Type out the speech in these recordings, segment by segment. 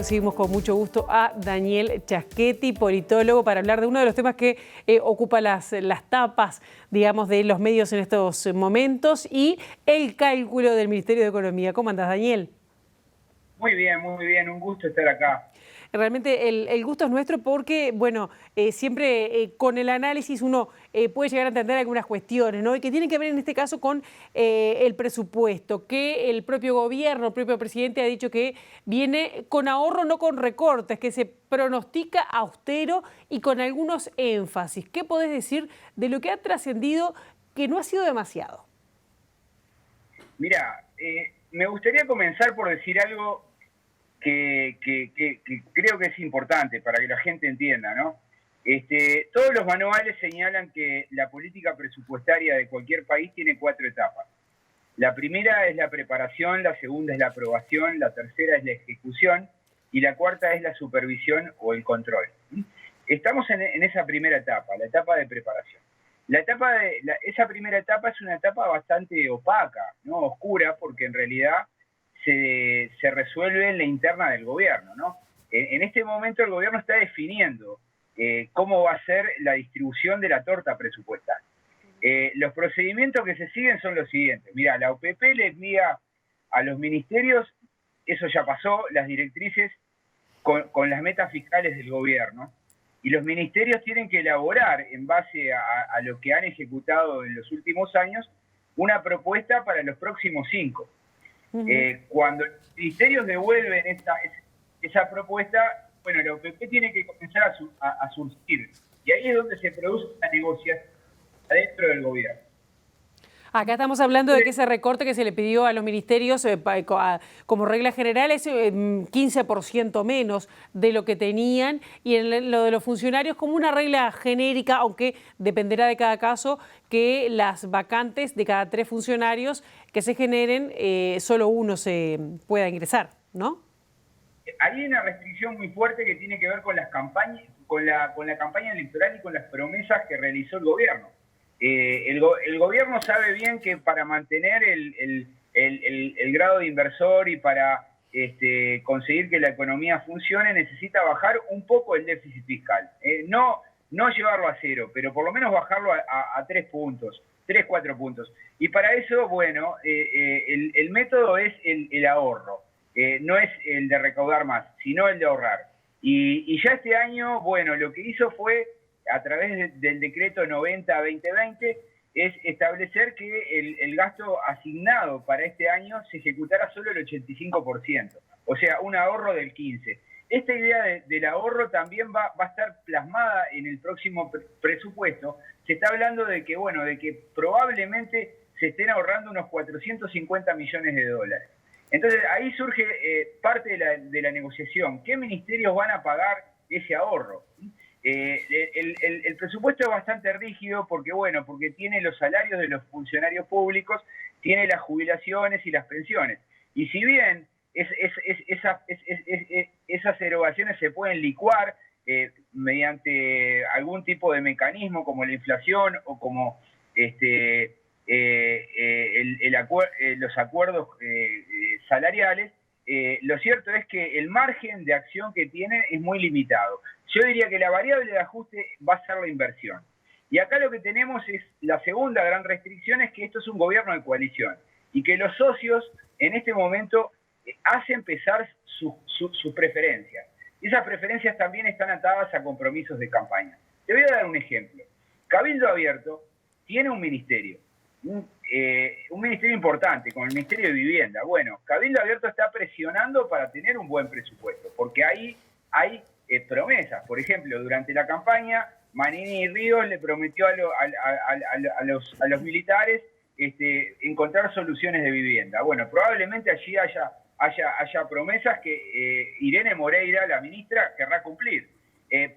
Recibimos con mucho gusto a Daniel Chaschetti, politólogo, para hablar de uno de los temas que ocupa las tapas, digamos, de los medios en estos momentos y el cálculo del Ministerio de Economía. ¿Cómo andás, Daniel? Muy bien, un gusto estar acá. Realmente el gusto es nuestro porque, bueno, siempre con el análisis uno puede llegar a entender algunas cuestiones, ¿no? Y que tienen que ver en este caso con el presupuesto, que el propio gobierno, el propio presidente ha dicho que viene con ahorro, no con recortes, que se pronostica austero y con algunos énfasis. ¿Qué podés decir de lo que ha trascendido que no ha sido demasiado? Mira, me gustaría comenzar por decir algo que creo que es importante para que la gente entienda, ¿no? Todos los manuales señalan que la política presupuestaria de cualquier país tiene 4 etapas. La primera es la preparación, la segunda es la aprobación, la tercera es la ejecución y la cuarta es la supervisión o el control. Estamos en esa primera etapa, la etapa de preparación. Esa primera etapa es una etapa bastante opaca, ¿no? Oscura, porque en realidad se resuelve en la interna del gobierno, ¿no? En este momento el gobierno está definiendo cómo va a ser la distribución de la torta presupuestal. Los procedimientos que se siguen son los siguientes. Mirá, la OPP le envía a los ministerios, eso ya pasó, las directrices con las metas fiscales del gobierno, y los ministerios tienen que elaborar, en base a lo que han ejecutado en los últimos años, una propuesta para los próximos 5. Cuando los ministerios devuelven esa propuesta, bueno, la OPP tiene que comenzar a surgir. Y ahí es donde se produce la negociación dentro del gobierno. Acá estamos hablando de que ese recorte que se le pidió a los ministerios como regla general es 15% menos de lo que tenían, y en lo de los funcionarios como una regla genérica, aunque dependerá de cada caso, que las vacantes de cada 3 funcionarios que se generen, solo uno se pueda ingresar, ¿no? Hay una restricción muy fuerte que tiene que ver con las campañas, con la campaña electoral y con las promesas que realizó el gobierno. El gobierno sabe bien que para mantener el grado de inversor y para conseguir que la economía funcione necesita bajar un poco el déficit fiscal. No llevarlo a 0, pero por lo menos bajarlo a 3 puntos, 3, 4 puntos. Y para eso, bueno, el método es el ahorro. No es el de recaudar más, sino el de ahorrar. Y ya este año, bueno, lo que hizo fue, a través del decreto 90-2020, es establecer que el gasto asignado para este año se ejecutara solo el 85%, o sea, un ahorro del 15%. Esta idea del ahorro también va a estar plasmada en el próximo presupuesto. Se está hablando de que, bueno, de que probablemente se estén ahorrando unos 450 millones de dólares. Entonces, ahí surge parte de la negociación. ¿Qué ministerios van a pagar ese ahorro? El presupuesto es bastante rígido porque, bueno, porque tiene los salarios de los funcionarios públicos, tiene las jubilaciones y las pensiones. Y si bien esas erogaciones se pueden licuar mediante algún tipo de mecanismo como la inflación o como los acuerdos salariales, lo cierto es que el margen de acción que tiene es muy limitado. Yo diría que la variable de ajuste va a ser la inversión. Y acá lo que tenemos es la segunda gran restricción, es que esto es un gobierno de coalición y que los socios en este momento hacen pesar sus preferencias. Y esas preferencias también están atadas a compromisos de campaña. Te voy a dar un ejemplo. Cabildo Abierto tiene un ministerio importante, como el Ministerio de Vivienda. Bueno, Cabildo Abierto está presionando para tener un buen presupuesto, porque ahí hay promesas. Por ejemplo, durante la campaña, Manini y Ríos le prometió a los militares encontrar soluciones de vivienda. Bueno, probablemente allí haya promesas que Irene Moreira, la ministra, querrá cumplir.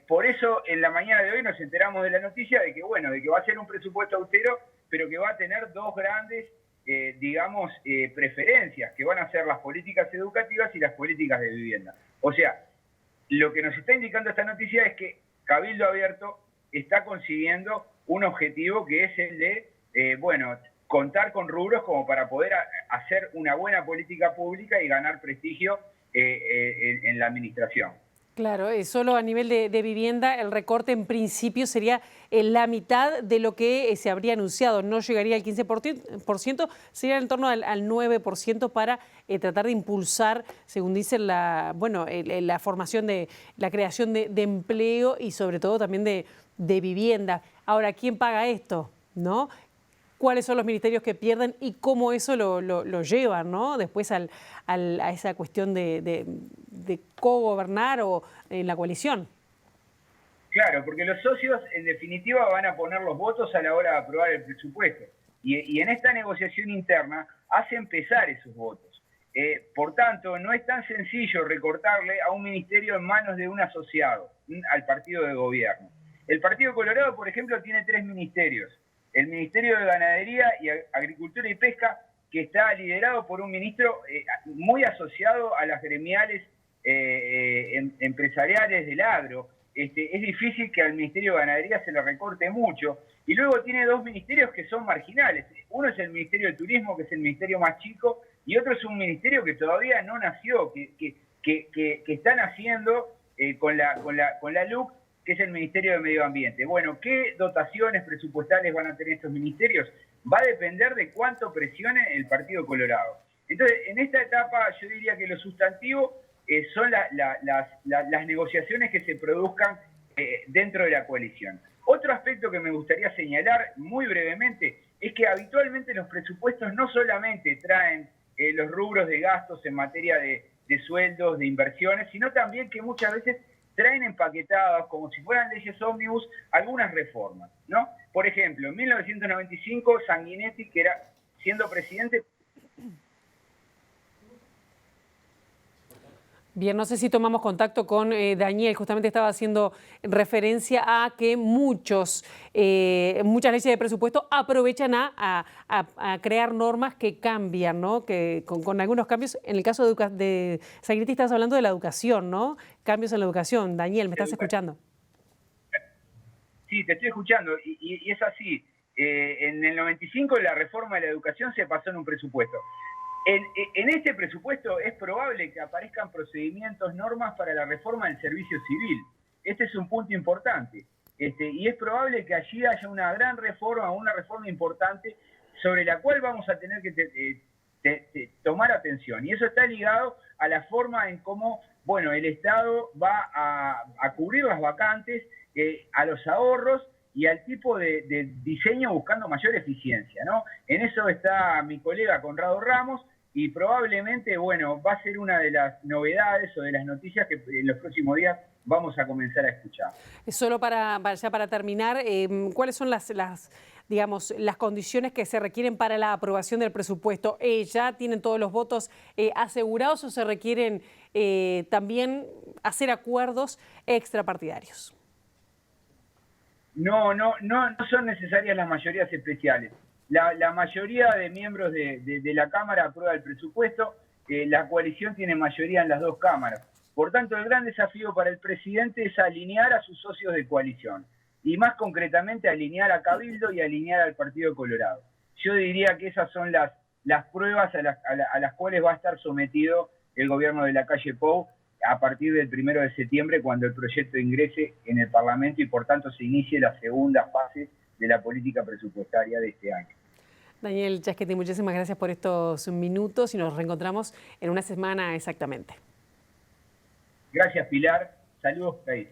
Por eso, en la mañana de hoy nos enteramos de la noticia de que, bueno, de que va a ser un presupuesto austero, pero que va a tener 2 grandes, preferencias, que van a ser las políticas educativas y las políticas de vivienda. O sea, lo que nos está indicando esta noticia es que Cabildo Abierto está consiguiendo un objetivo que es el de, contar con rubros como para poder hacer una buena política pública y ganar prestigio en la administración. Claro, solo a nivel de vivienda el recorte en principio sería la mitad de lo que se habría anunciado, no llegaría al 15%, sería en torno al 9% para tratar de impulsar, según dice, la formación la creación de empleo y sobre todo también de vivienda. Ahora, ¿quién paga esto? ¿No? ¿Cuáles son los ministerios que pierden y cómo eso lo llevan, ¿no? Después a esa cuestión de cogobernar o en la coalición? Claro, porque los socios en definitiva van a poner los votos a la hora de aprobar el presupuesto y en esta negociación interna hacen pesar esos votos. Por tanto, no es tan sencillo recortarle a un ministerio en manos de un asociado, al partido de gobierno. El Partido Colorado, por ejemplo, tiene 3 ministerios. El Ministerio de Ganadería y Agricultura y Pesca, que está liderado por un ministro muy asociado a las gremiales empresariales del agro. Es difícil que al Ministerio de Ganadería se le recorte mucho. Y luego tiene 2 ministerios que son marginales. Uno es el Ministerio de Turismo, que es el ministerio más chico, y otro es un ministerio que todavía no nació, que está naciendo con la LUC, que es el Ministerio de Medio Ambiente. Bueno, ¿qué dotaciones presupuestales van a tener estos ministerios? Va a depender de cuánto presione el Partido Colorado. Entonces, en esta etapa yo diría que lo sustantivo son las negociaciones que se produzcan dentro de la coalición. Otro aspecto que me gustaría señalar muy brevemente es que habitualmente los presupuestos no solamente traen los rubros de gastos en materia de sueldos, de inversiones, sino también que muchas veces traen empaquetadas, como si fueran leyes ómnibus, algunas reformas, ¿no? Por ejemplo, en 1995, Sanguinetti, que era siendo presidente... Bien, no sé si tomamos contacto con Daniel, justamente estaba haciendo referencia a que muchas leyes de presupuesto aprovechan a crear normas que cambian, ¿no? Que con algunos cambios, en el caso de Sanguinetti estás hablando de la educación, ¿no? Cambios en la educación. Daniel, ¿me estás escuchando? Sí, te estoy escuchando y es así. En el 95 la reforma de la educación se pasó en un presupuesto. En este presupuesto es probable que aparezcan procedimientos, normas para la reforma del servicio civil. Este es un punto importante. Y es probable que allí haya una gran reforma, una reforma importante sobre la cual vamos a tener que tomar atención. Y eso está ligado a la forma en cómo, bueno, el Estado va a cubrir las vacantes, a los ahorros y al tipo de diseño buscando mayor eficiencia, ¿no? En eso está mi colega Conrado Ramos y probablemente, bueno, va a ser una de las novedades o de las noticias que en los próximos días vamos a comenzar a escuchar. Solo para terminar, ¿cuáles son las condiciones que se requieren para la aprobación del presupuesto? ¿Ya tienen todos los votos asegurados o se requieren también hacer acuerdos extrapartidarios? No son necesarias las mayorías especiales. La mayoría de miembros de la Cámara aprueba el presupuesto, la coalición tiene mayoría en las 2 cámaras. Por tanto, el gran desafío para el presidente es alinear a sus socios de coalición y más concretamente alinear a Cabildo y alinear al Partido Colorado. Yo diría que esas son las pruebas a las cuales va a estar sometido el gobierno de Lacalle Pou a partir del 1 de septiembre, cuando el proyecto ingrese en el Parlamento y por tanto se inicie la segunda fase de la política presupuestaria de este año. Daniel Chasquetti, muchísimas gracias por estos minutos y nos reencontramos en una semana exactamente. Gracias, Pilar. Saludos, país.